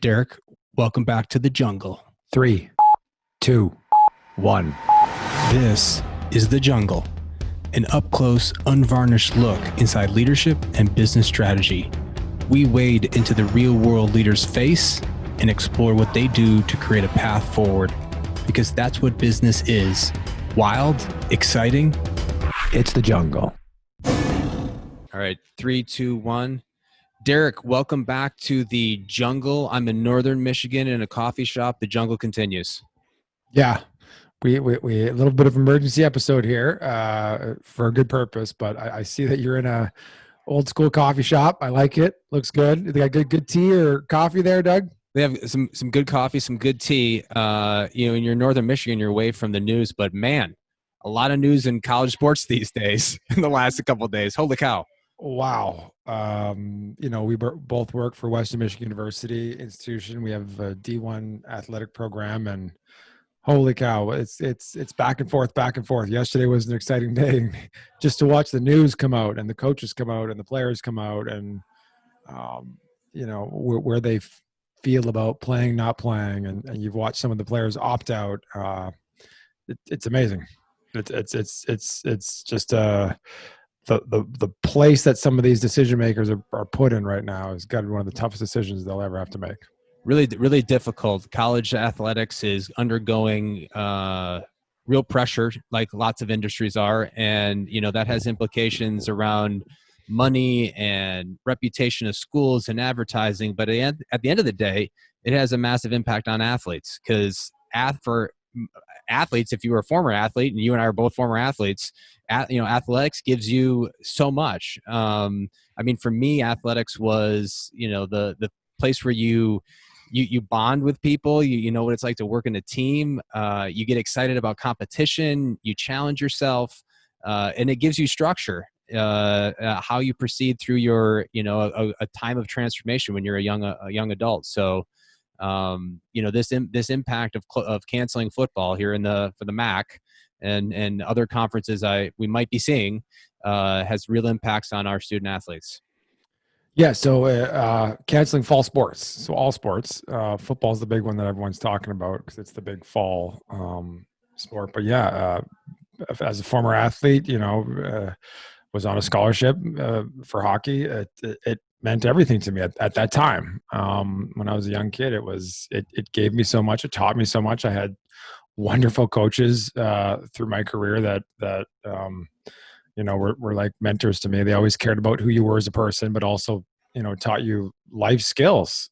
Derek, welcome back to the jungle. 3, 2, 1. This is The Jungle, an up-close, unvarnished look inside leadership and business strategy. We wade into the real-world leaders' face and explore what they do to create a path forward, because that's what business is. Wild, exciting. It's the jungle. All right, 3, 2, 1. Derek, welcome back to the jungle. I'm in northern Michigan in a coffee shop. The jungle continues. Yeah, we a little bit of emergency episode here for a good purpose, but I see that you're in a old school coffee shop. I like it. Looks good. They got good tea or coffee there, Doug? They have some good coffee, some good tea. In your northern Michigan, you're away from the news, but man, a lot of news in college sports these days in the last couple of days. Holy cow. Wow. We both work for Western Michigan University institution. We have a D1 athletic program, and holy cow, it's back and forth. Yesterday was an exciting day just to watch the news come out and the coaches come out and the players come out and, where they feel about playing, not playing. And you've watched some of the players opt out. It's amazing. It's just, the place that some of these decision makers are put in right now has got to be one of the toughest decisions they'll ever have to make. Really, really difficult. College athletics is undergoing real pressure, like lots of industries are, and that has implications around money and reputation of schools and advertising. But at the end of the day, it has a massive impact on athletes, because for athletes, if you were a former athlete, and you and I are both former athletes, athletics gives you so much. For me, athletics was the place where you bond with people. You know what it's like to work in a team. You get excited about competition. You challenge yourself, and it gives you structure. How you proceed through your a time of transformation when you're a young adult. So this impact of canceling football here for the MAC and other conferences we might be seeing has real impacts on our student athletes. Yeah, so canceling fall sports. So all sports. Football is the big one that everyone's talking about because it's the big fall sport. But yeah, as a former athlete, was on a scholarship for hockey. It meant everything to me at that time. When I was a young kid, it gave me so much. It taught me so much. I had wonderful coaches through my career that were like mentors to me. They always cared about who you were as a person, but also, taught you life skills.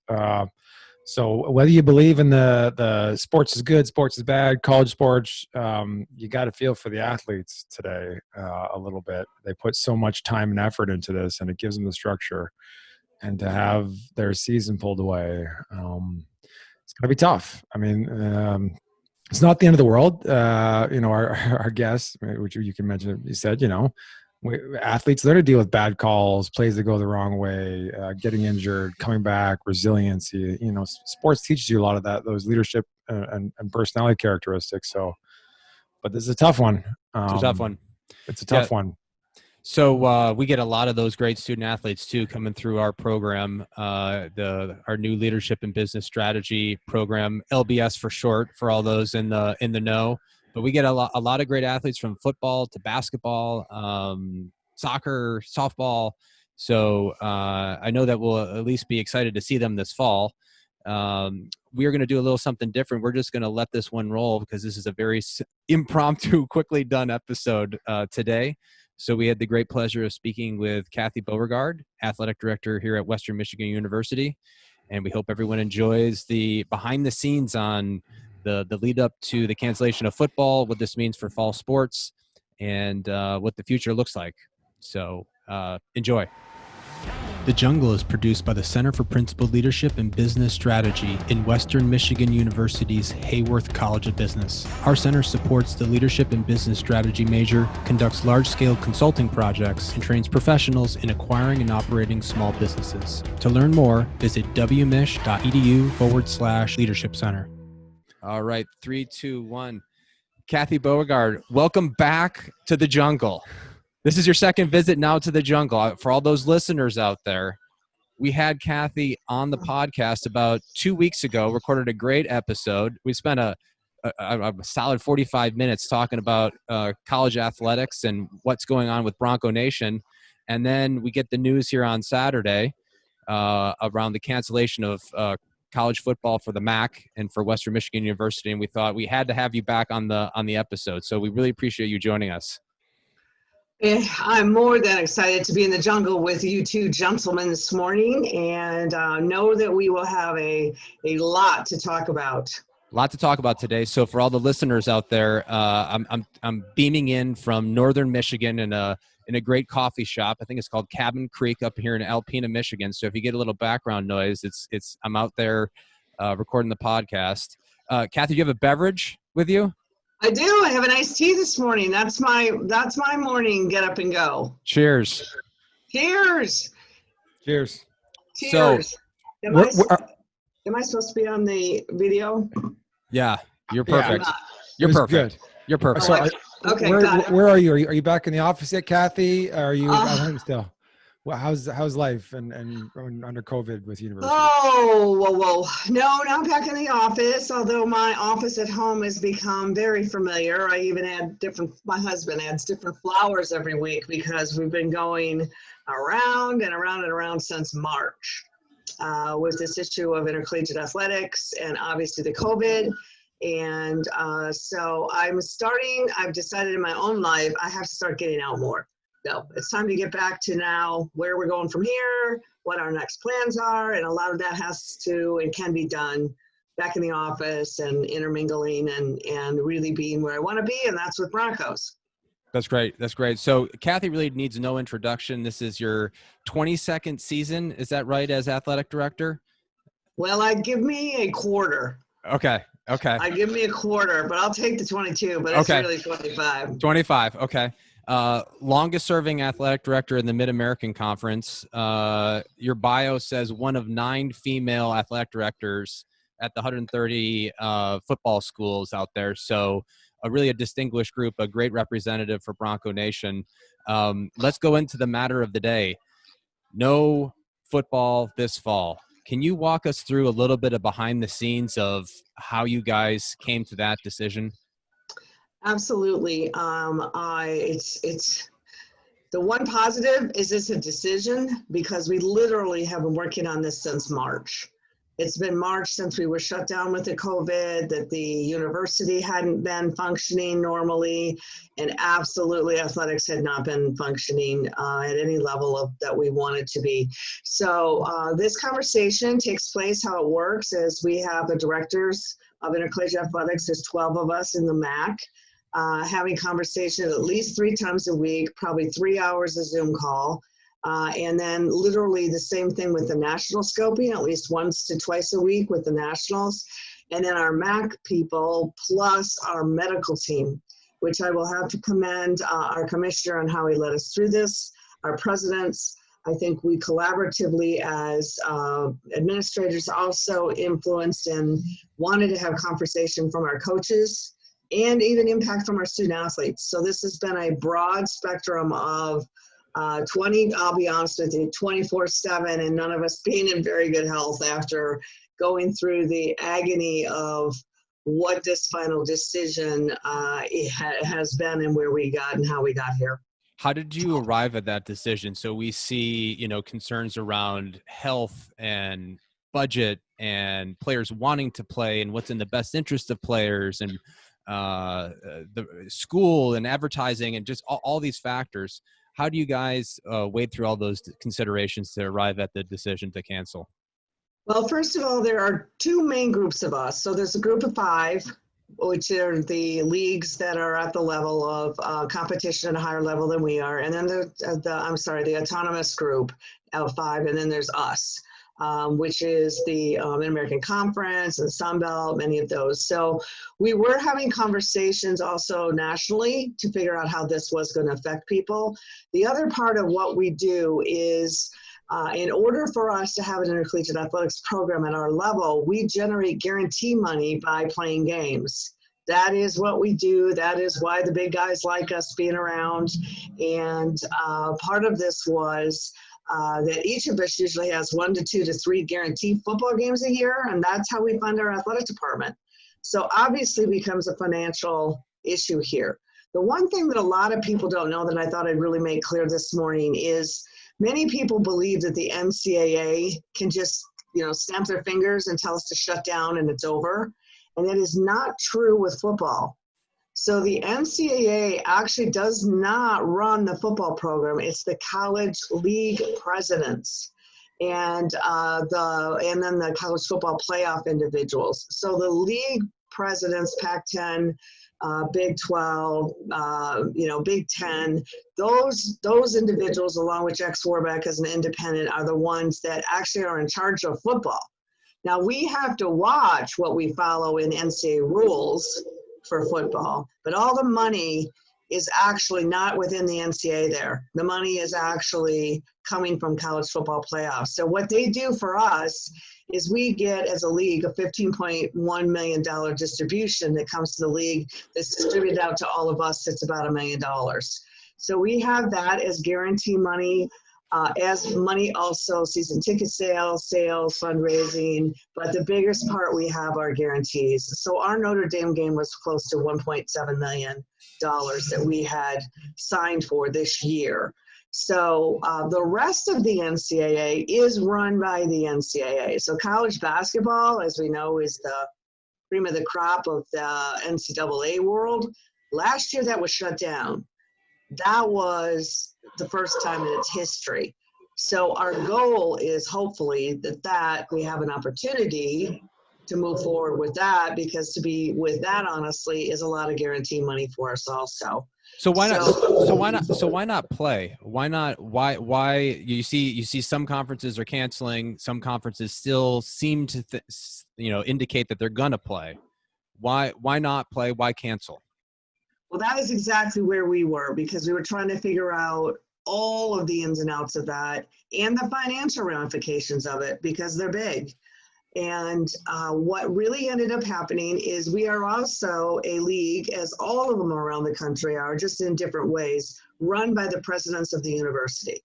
So whether you believe in the sports is good, sports is bad, college sports, you got to feel for the athletes today a little bit. They put so much time and effort into this, and it gives them the structure. And to have their season pulled away, it's going to be tough. It's not the end of the world. Our guest, which you can mention, you said, athletes learn to deal with bad calls, plays that go the wrong way, getting injured, coming back, resiliency. Sports teaches you a lot of that, those leadership and personality characteristics. So, but this is a tough one. It's a tough one. It's a tough one. So we get a lot of those great student athletes too coming through our program, our new leadership and business strategy program, LBS for short, for all those in the know. But we get a lot of great athletes from football to basketball, soccer, softball. So I know that we'll at least be excited to see them this fall. We are going to do a little something different. We're just going to let this one roll because this is a very impromptu, quickly done episode today. So we had the great pleasure of speaking with Kathy Beauregard, athletic director here at Western Michigan University. And we hope everyone enjoys the behind the scenes on the lead up to the cancellation of football, what this means for fall sports, and what the future looks like. So enjoy. The Jungle is produced by the Center for Principal Leadership and Business Strategy in Western Michigan University's Hayworth College of Business. Our center supports the Leadership and Business Strategy major, conducts large-scale consulting projects, and trains professionals in acquiring and operating small businesses. To learn more, visit wmich.edu/leadership center. All right, 3, 2, 1. Kathy Beauregard, welcome back to the jungle. This is your second visit now to the jungle. For all those listeners out there, we had Kathy on the podcast about 2 weeks ago, recorded a great episode. We spent a solid 45 minutes talking about college athletics and what's going on with Bronco Nation. And then we get the news here on Saturday around the cancellation of college football for the MAC and for Western Michigan University. And we thought we had to have you back on the episode. So we really appreciate you joining us. I'm more than excited to be in the jungle with you two gentlemen this morning, and know that we will have a lot to talk about. A lot to talk about today. So for all the listeners out there, I'm beaming in from northern Michigan in a great coffee shop. I think it's called Cabin Creek up here in Alpena, Michigan. So if you get a little background noise, it's I'm out there recording the podcast. Kathy, do you have a beverage with you? I do. I have an iced tea this morning. That's my morning get up and go. Cheers. Cheers. Cheers. Cheers. So, am I supposed to be on the video? Yeah, you're perfect. Yeah, You're perfect. Good. You're perfect. So, okay. Where are you? Are you back in the office yet, Kathy? Or are you at home still? Well, how's life and under COVID with university? Oh, whoa. No, not back in the office, although my office at home has become very familiar. I even my husband adds different flowers every week because we've been going around and around and around since March with this issue of intercollegiate athletics and obviously the COVID. And so I've decided in my own life, I have to start getting out more. So it's time to get back to now where we're going from here, what our next plans are, and a lot of that has to and can be done back in the office and intermingling and really being where I want to be, and that's with Broncos. That's great. That's great. So Kathy really needs no introduction. This is your 22nd season. Is that right, as athletic director? Well, I'd give me a quarter. Okay. I'd give me a quarter, but I'll take the 22, but it's really 25. 25. Okay. Longest serving athletic director in the Mid-American Conference. Your bio says one of 9 female athletic directors at the 130 football schools out there. So really a distinguished group, a great representative for Bronco Nation. Let's go into the matter of the day. No football this fall. Can you walk us through a little bit of behind the scenes of how you guys came to that decision? Absolutely. It's the one positive is it's a decision because we literally have been working on this since March. It's been March since we were shut down with the COVID, that the university hadn't been functioning normally, and absolutely athletics had not been functioning at any level that we wanted to be. So this conversation takes place. How it works is we have the directors of intercollegiate athletics. There's 12 of us in the MAC. Having conversations at least 3 times a week, probably 3 hours a Zoom call. And then literally the same thing with the national scoping, at least once to twice a week with the nationals. And then our MAC people plus our medical team, which I will have to commend our commissioner on how he led us through this, our presidents. I think we collaboratively as administrators also influenced and wanted to have conversation from our coaches and even impact from our student athletes. So this has been a broad spectrum of I'll be honest with you, 24/7, and none of us being in very good health after going through the agony of what this final decision has been and where we got and how we got here. How did you arrive at that decision? So we see, concerns around health and budget and players wanting to play and what's in the best interest of players and the school and advertising and just all these factors. How do you guys wade through all those considerations to arrive at the decision to cancel? Well, first of all, there are 2 main groups of us. So there's a group of 5, which are the leagues that are at the level of competition at a higher level than we are. And then the autonomous group of 5, and then there's us. Which is the Mid-American Conference and the Sun Belt, many of those. So we were having conversations also nationally to figure out how this was going to affect people. The other part of what we do is in order for us to have an intercollegiate athletics program at our level, we generate guarantee money by playing games. That is what we do. That is why the big guys like us being around. And part of this was that each of us usually has 1 to 2 to 3 guaranteed football games a year, and that's how we fund our athletic department. So obviously becomes a financial issue here. The one thing that a lot of people don't know that I thought I'd really make clear this morning is many people believe that the NCAA can just, snap their fingers and tell us to shut down and it's over. And that is not true with football. So the NCAA actually does not run the football program. It's the college league presidents and then the college football playoff individuals. So the league presidents, Pac-10, Big 12, Big 10, those individuals, along with Jack Swarbeck as an independent, are the ones that actually are in charge of football. Now, we have to watch what we follow in NCAA rules for football, but all the money is actually not within the NCAA there. The money is actually coming from college football playoffs. So what they do for us is we get, as a league, a $15.1 million distribution that comes to the league that's distributed out to all of us. It's about $1 million. So we have that as guarantee money. As money also, season ticket sales, fundraising, but the biggest part we have are guarantees. So our Notre Dame game was close to $1.7 million that we had signed for this year. So the rest of the NCAA is run by the NCAA. So college basketball, as we know, is the cream of the crop of the NCAA world. Last year that was shut down. That was the first time in its history. So our goal is hopefully that we have an opportunity to move forward with that, because to be with that, honestly, is a lot of guarantee money for us also. So why not play? Why you see some conferences are canceling, some conferences still seem to indicate that they're gonna play. Why not play? Why cancel? Well, that is exactly where we were, because we were trying to figure out all of the ins and outs of that and the financial ramifications of it, because they're big. And what really ended up happening is we are also a league, as all of them around the country are, just in different ways, run by the presidents of the university.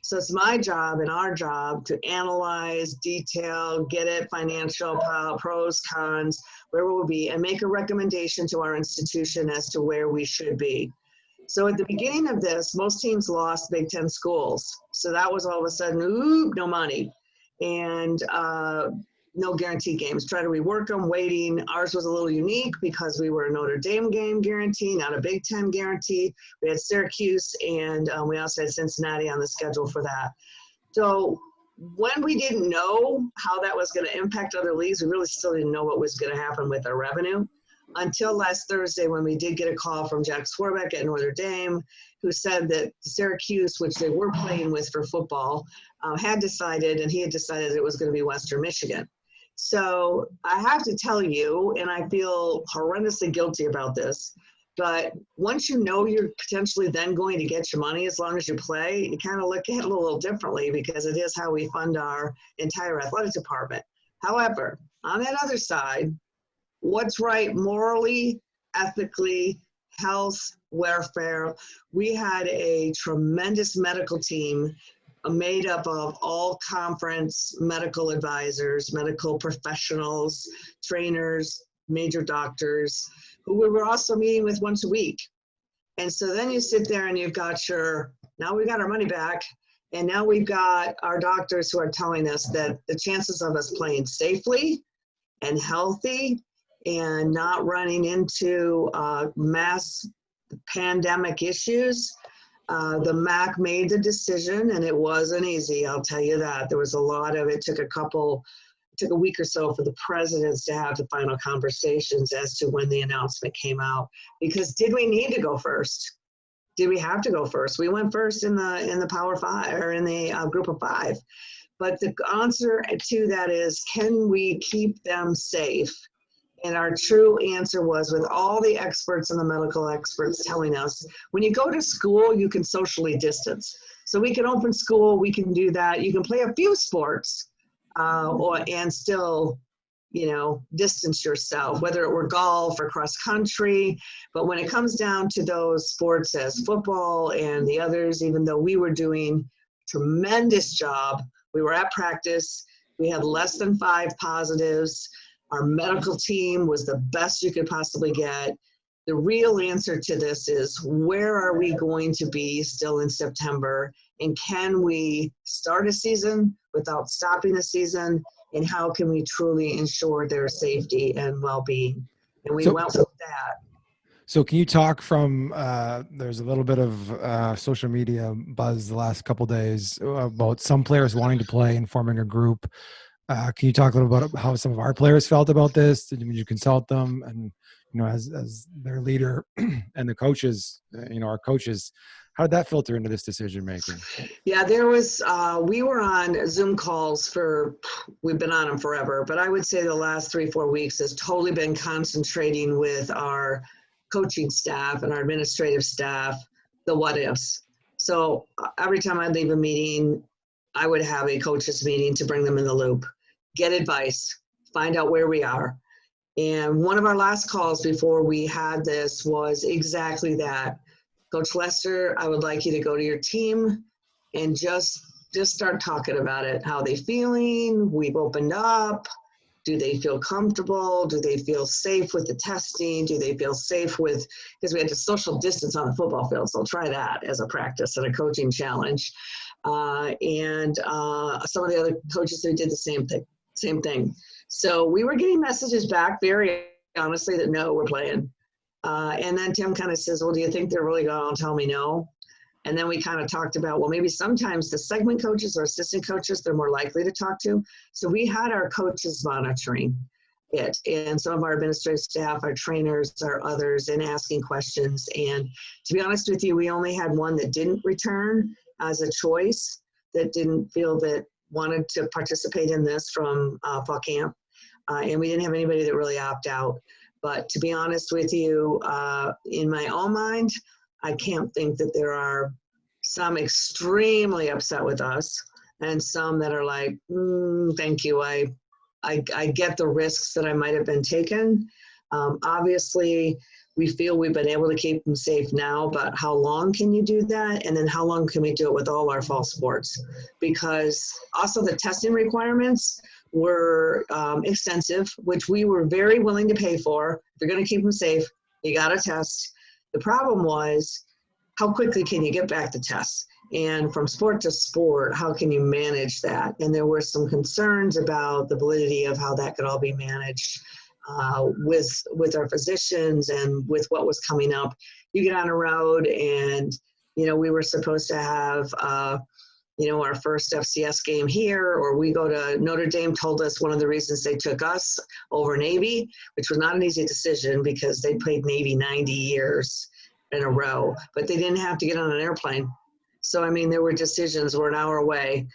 So it's my job and our job to analyze, detail, get it, financial, pros, cons, where we'll be, and make a recommendation to our institution as to where we should be. So at the beginning of this, most teams lost Big Ten schools. So that was all of a sudden, ooh, no money. And no guarantee games. Try to rework them, waiting. Ours was a little unique because we were a Notre Dame game guarantee, not a Big Ten guarantee. We had Syracuse, and we also had Cincinnati on the schedule for that. So when we didn't know how that was going to impact other leagues, we really still didn't know what was going to happen with our revenue until last Thursday, when we did get a call from Jack Swarbeck at Notre Dame, who said that Syracuse, which they were playing with for football, had decided, and he had decided it was going to be Western Michigan. So I have to tell you, and I feel horrendously guilty about this, but once you know you're potentially then going to get your money as long as you play, you kind of look at it a little differently, because it is how we fund our entire athletic department. However, on that other side, what's right morally, ethically, health, welfare, we had a tremendous medical team made up of all conference medical advisors, medical professionals, trainers, major doctors, who we were also meeting with once a week. And so then you sit there and you've got now we've got our money back, and now we've got our doctors who are telling us that the chances of us playing safely and healthy and not running into mass pandemic issues, the MAC made the decision, and it wasn't easy, I'll tell you that. There was a lot of it. Took a week or so for the presidents to have the final conversations as to when the announcement came out. Because did we need to go first? Did we have to go first? We went first in the Power Five, or in the Group of Five. But the answer to that is, can we keep them safe? And our true answer was, with all the experts and the medical experts telling us, when you go to school, you can socially distance. So we can open school, we can do that. You can play a few sports and still, distance yourself, whether it were golf or cross country. But when it comes down to those sports as football and the others, even though we were doing tremendous job. We were at practice. We had less than 5 positives. Our medical team was the best you could possibly get. The real answer to this is, where are we going to be still in September? And can we start a season without stopping the season? And how can we truly ensure their safety and well-being? And we went with that. So can you talk from, there's a little bit of social media buzz the last couple of days about some players wanting to play and forming a group. Can you talk a little about how some of our players felt about this? Did you consult them? And, as their leader and the coaches, our coaches, how did that filter into this decision making? Yeah, there was, we were on Zoom calls we've been on them forever, but I would say the last 3-4 weeks has totally been concentrating with our coaching staff and our administrative staff, the what ifs. So every time I leave a meeting, I would have a coaches meeting to bring them in the loop, get advice, find out where we are. And one of our last calls before we had this was exactly that. Coach Lester, I would like you to go to your team and just start talking about it. How are they feeling? We've opened up. Do they feel comfortable? Do they feel safe with the testing? Do they feel safe with, because we had to social distance on the football field, so try that as a practice and a coaching challenge. And some of the other coaches who did the same thing. So we were getting messages back very honestly that no, we're playing. And then Tim kind of says, well, do you think they're really going to tell me no? And then we kind of talked about, well, maybe sometimes the segment coaches or assistant coaches, they're more likely to talk to. So we had our coaches monitoring it, and some of our administrative staff, our trainers, our others, and asking questions. And to be honest with you, we only had one that didn't return as a choice, that didn't feel that wanted to participate in this from fall camp. And we didn't have anybody that really opted out. But to be honest with you, in my own mind, I can't think that there are some extremely upset with us and some that are like, thank you. I get the risks that I might have been taken. Obviously, we feel we've been able to keep them safe now, but how long can you do that? And then how long can we do it with all our fall sports? Because also the testing requirements were extensive, which we were very willing to pay for. If you're going to keep them safe, you got to test. The problem was, how quickly can you get back the tests? And from sport to sport, how can you manage that? And there were some concerns about the validity of how that could all be managed with our physicians and with what was coming up. You get on a road and, we were supposed to have, our first FCS game here, or we go to Notre Dame, told us one of the reasons they took us over Navy, which was not an easy decision because they played Navy 90 years in a row, but they didn't have to get on an airplane. So, there were decisions, we're an hour away.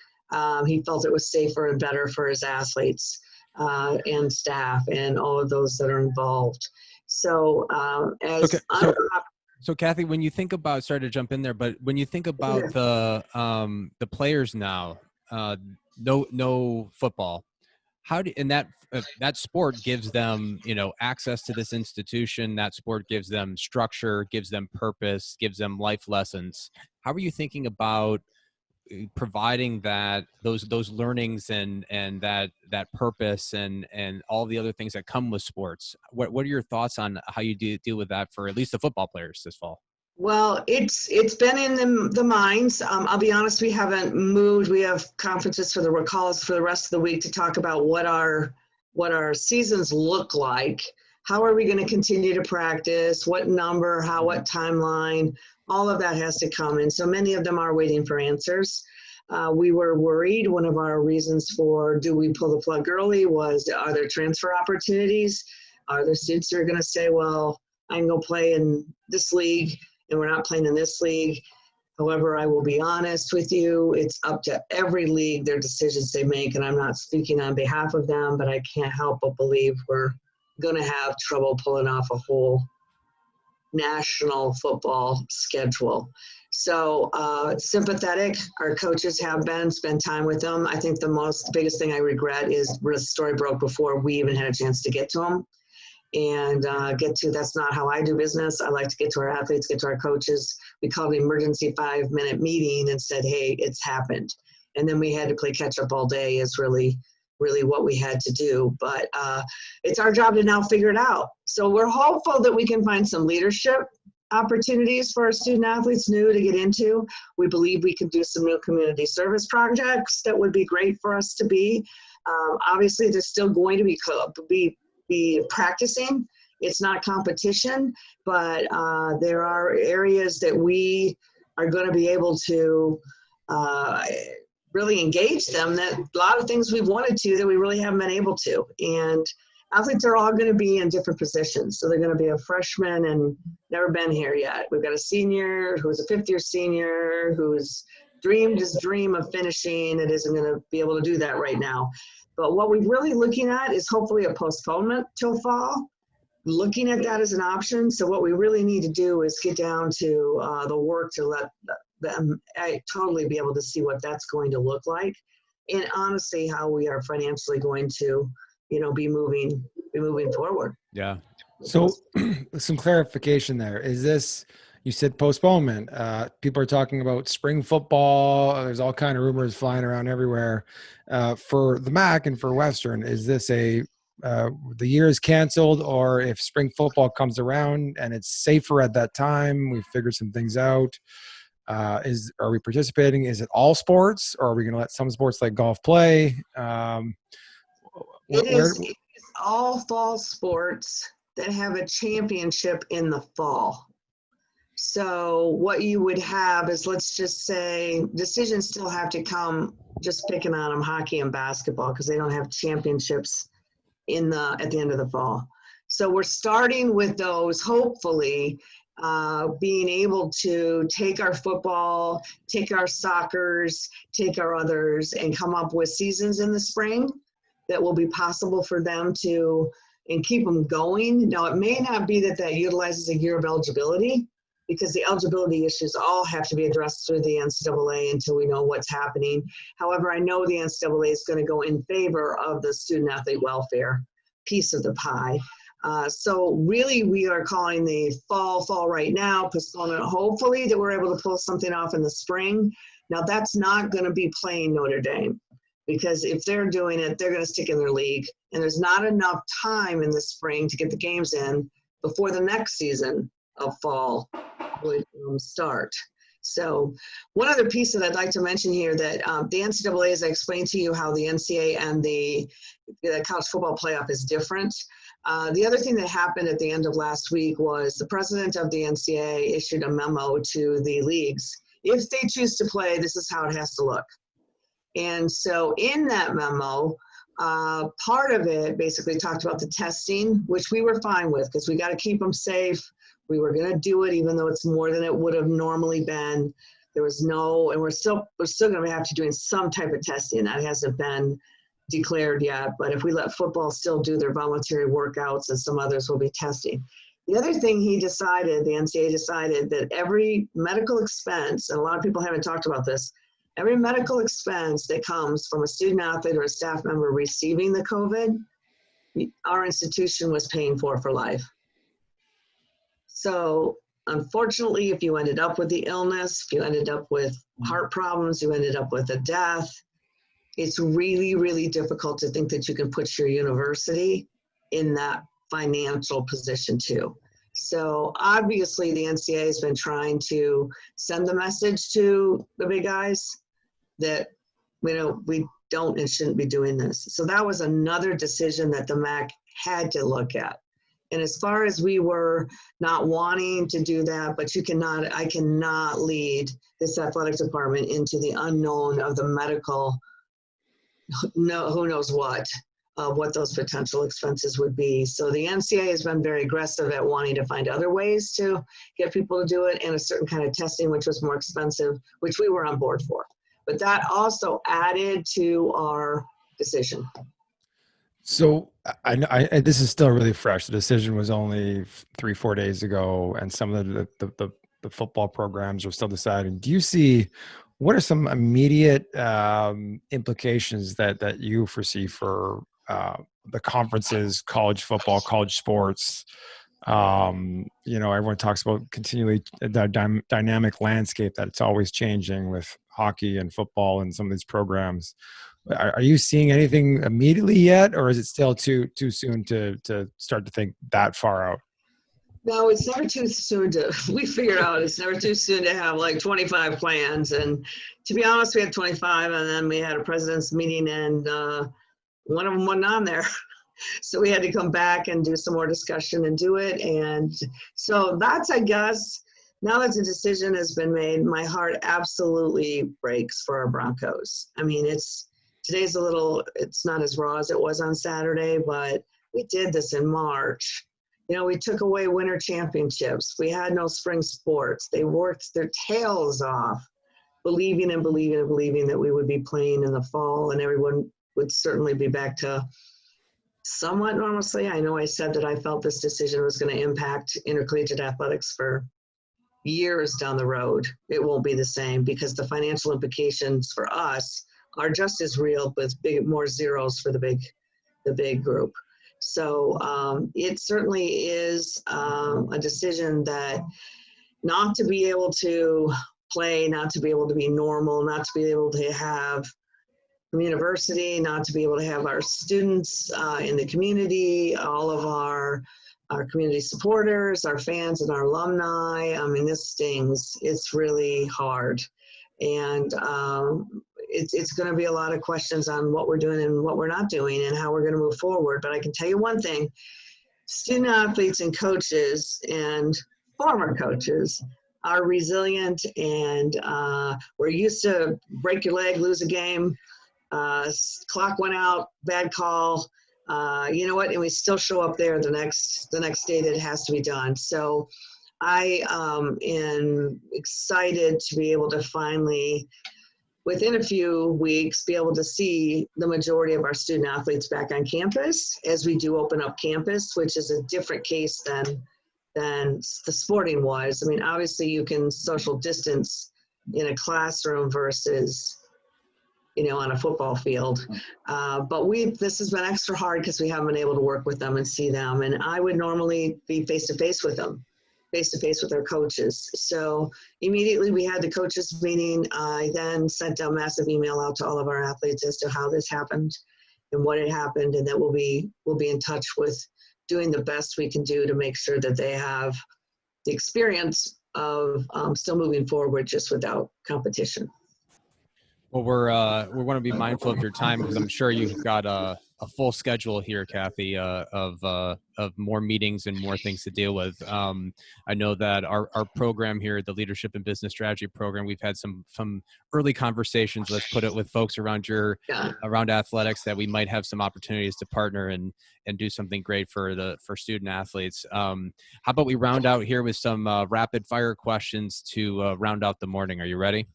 He felt it was safer and better for his athletes and staff and all of those that are involved. So, So Kathy, when you think about, sorry to jump in there, but when you think about the players now, no football, and that sport gives them, access to this institution. That sport gives them structure, gives them purpose, gives them life lessons. How are you thinking about providing those learnings and that purpose and all the other things that come with sports? What are your thoughts on how you deal with that for at least the football players this fall? Well, it's been in the minds. I'll be honest, we haven't moved. We have conferences for the recalls for the rest of the week to talk about what our seasons look like. How are we going to continue to practice? What number? What timeline? All of that has to come. And so many of them are waiting for answers. We were worried. One of our reasons for do we pull the plug early was, are there transfer opportunities? Are there students who are going to say, well, I can go play in this league and we're not playing in this league? However, I will be honest with you, it's up to every league, their decisions they make, and I'm not speaking on behalf of them, but I can't help but believe we're going to have trouble pulling off a whole national football schedule. So sympathetic, our coaches have been, spent time with them. I think the biggest thing I regret is the story broke before we even had a chance to get to them. and get to, that's not how I do business. I like to get to our athletes, get to our coaches. We called an emergency 5-minute meeting and said, hey, it's happened. And then we had to play catch up all day is really what we had to do. But it's our job to now figure it out. So we're hopeful that we can find some leadership opportunities for our student athletes new to get into. We believe we can do some new community service projects that would be great for us to be. Obviously, there's still going to be practicing. It's not competition, but there are areas that we are going to be able to really engage them, that a lot of things we've wanted to that we really haven't been able to. And athletes are all going to be in different positions. So they're going to be a freshman and never been here yet. We've got a senior who's a fifth-year senior who's dreamed his dream of finishing and isn't going to be able to do that right now. But what we're really looking at is hopefully a postponement till fall, looking at that as an option. So what we really need to do is get down to the work to let them totally be able to see what that's going to look like, and honestly how we are financially going to, be moving forward. Yeah. So some clarification there. Is this, you said postponement, people are talking about spring football. There's all kind of rumors flying around everywhere. For the MAC and for Western, is this the year is canceled, or if spring football comes around and it's safer at that time, we've figured some things out, are we participating? Is it all sports, or are we going to let some sports like golf play? It is all fall sports that have a championship in the fall. So what you would have is, let's just say, decisions still have to come, just picking on them, hockey and basketball, because they don't have championships at the end of the fall. So we're starting with those, hopefully, being able to take our football, take our soccers, take our others, and come up with seasons in the spring that will be possible for them to, and keep them going. Now, it may not be that utilizes a year of eligibility, because the eligibility issues all have to be addressed through the NCAA until we know what's happening. However, I know the NCAA is going to go in favor of the student athlete welfare piece of the pie. So really, we are calling the fall right now, postponement, hopefully that we're able to pull something off in the spring. Now, that's not going to be playing Notre Dame, because if they're doing it, they're going to stick in their league. And there's not enough time in the spring to get the games in before the next season of fall really start. So one other piece that I'd like to mention here, that the NCAA, as I explained to you, how the NCAA and the college football playoff is different. The other thing that happened at the end of last week was the president of the NCAA issued a memo to the leagues. If they choose to play, this is how it has to look. And so in that memo, part of it basically talked about the testing, which we were fine with, because we got to keep them safe. We were going to do it, even though it's more than it would have normally been. There was no, and we're still going to have to doing some type of testing. That hasn't been declared yet, but if we let football still do their voluntary workouts, and some others will be testing. The other thing the NCAA decided that every medical expense, and a lot of people haven't talked about this, every medical expense that comes from a student athlete or a staff member receiving the COVID, our institution was paying for life. So unfortunately, if you ended up with the illness, if you ended up with heart problems, you ended up with a death, it's really, really difficult to think that you can put your university in that financial position too. So obviously the NCAA has been trying to send the message to the big guys that, we don't and shouldn't be doing this. So that was another decision that the MAC had to look at. And as far as we were not wanting to do that, but I cannot lead this athletic department into the unknown of the medical, who knows what those potential expenses would be. So the NCAA has been very aggressive at wanting to find other ways to get people to do it, and a certain kind of testing, which was more expensive, which we were on board for. But that also added to our decision. So I this is still really fresh. The decision was only 3-4 days ago, and some of the football programs are still deciding. Do you see, what are some immediate implications that you foresee for the conferences, college football, college sports. Everyone talks about continually the dynamic landscape that it's always changing with hockey and football and some of these programs. Are you seeing anything immediately yet, or is it still too soon to start to think that far out? No, it's never too soon we figured out it's never too soon to have like 25 plans. And to be honest, we had 25, and then we had a president's meeting, and one of them wasn't on there. So we had to come back and do some more discussion and do it. And so that's, I guess, now that the decision has been made, my heart absolutely breaks for our Broncos. I mean, today's it's not as raw as it was on Saturday, but we did this in March. We took away winter championships. We had no spring sports. They worked their tails off, believing that we would be playing in the fall, and everyone would certainly be back to somewhat normalcy. I know I said that I felt this decision was going to impact intercollegiate athletics for years down the road. It won't be the same because the financial implications for us are just as real, with more zeros for the big group. So it certainly is a decision that not to be able to play, not to be able to be normal, not to be able to have from university, not to be able to have our students in the community, all of our community supporters, our fans and our alumni. I mean, this stings. It's really hard. And it's going to be a lot of questions on what we're doing and what we're not doing and how we're going to move forward. But I can tell you one thing, student athletes and coaches and former coaches are resilient, and we're used to break your leg, lose a game, clock went out, bad call, you know what, and we still show up there the next day that it has to be done. So I am excited to be able to finally, within a few weeks, be able to see the majority of our student athletes back on campus as we do open up campus, which is a different case than the sporting was. I mean, obviously you can social distance in a classroom versus on a football field. But this has been extra hard because we haven't been able to work with them and see them. And I would normally be face-to-face with them, face-to-face with our coaches. So immediately we had the coaches meeting. I then sent a massive email out to all of our athletes as to how this happened and what had happened, and that we'll be in touch with doing the best we can do to make sure that they have the experience of still moving forward just without competition. Well, we're going to be mindful of your time because I'm sure you've got a full schedule here, Kathy, of more meetings and more things to deal with. I know that our program here, the Leadership and Business Strategy program, we've had some early conversations, let's put it, with folks around around athletics, that we might have some opportunities to partner and do something great for student athletes. How about we round out here with some rapid fire questions to round out the morning? Are you ready?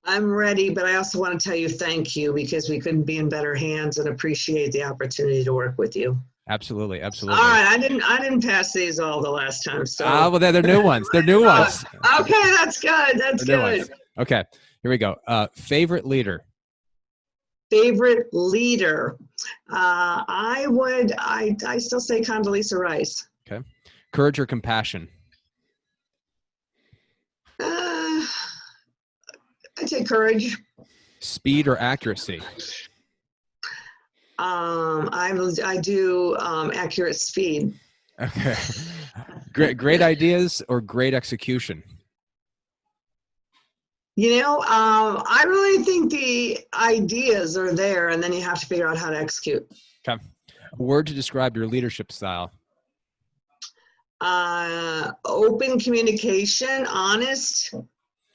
I'm ready, but I also want to tell you thank you, because we couldn't be in better hands, and appreciate the opportunity to work with you. Absolutely. All right, I didn't pass these all the last time. So well, they're new ones. They're new ones. Okay, that's good. That's good. Okay, here we go. Favorite leader. Favorite leader. I still say Condoleezza Rice. Okay. Courage or compassion. I'd say courage. Speed or accuracy. I do accurate speed. Okay. Great ideas or great execution. I really think the ideas are there, and then you have to figure out how to execute. Okay. A word to describe your leadership style. Open communication, honest.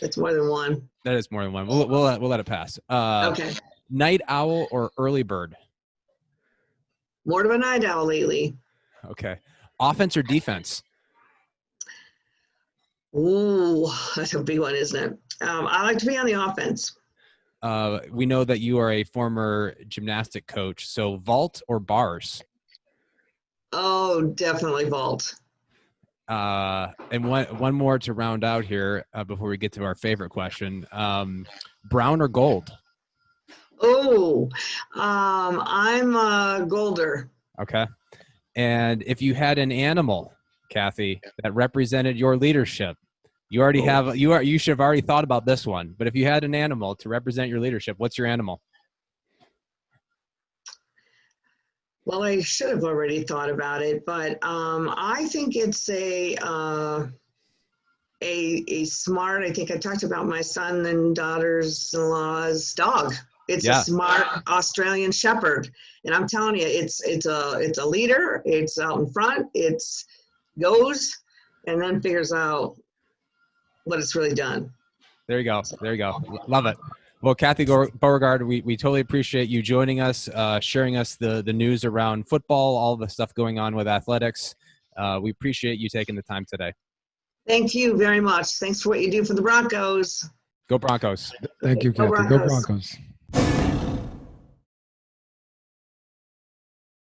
That's more than one. That is more than one. We'll let it pass. Okay. Night owl or early bird? More of a night owl lately. Okay. Offense or defense? Ooh, that's a big one, isn't it? I like to be on the offense. We know that you are a former gymnastic coach. So vault or bars? Oh, definitely vault. And one more to round out here before we get to our favorite question. Brown or gold? Oh, I'm Golder. Okay. And if you had an animal, Kathy, that represented your leadership, you already have, you should have already thought about this one, but if you had an animal to represent your leadership, what's your animal? Well, I should have already thought about it, but I think it's a smart, I think I talked about my son and daughter's-in-law's dog. It's a smart Australian Shepherd. And I'm telling you, it's a leader. It's out in front. It's goes and then figures out what it's really done. There you go. There you go. Love it. Well, Kathy Beauregard, we totally appreciate you joining us, sharing us the news around football, all the stuff going on with athletics. We appreciate you taking the time today. Thank you very much. Thanks for what you do for the Broncos. Go Broncos. Thank you, Kathy. Go Broncos.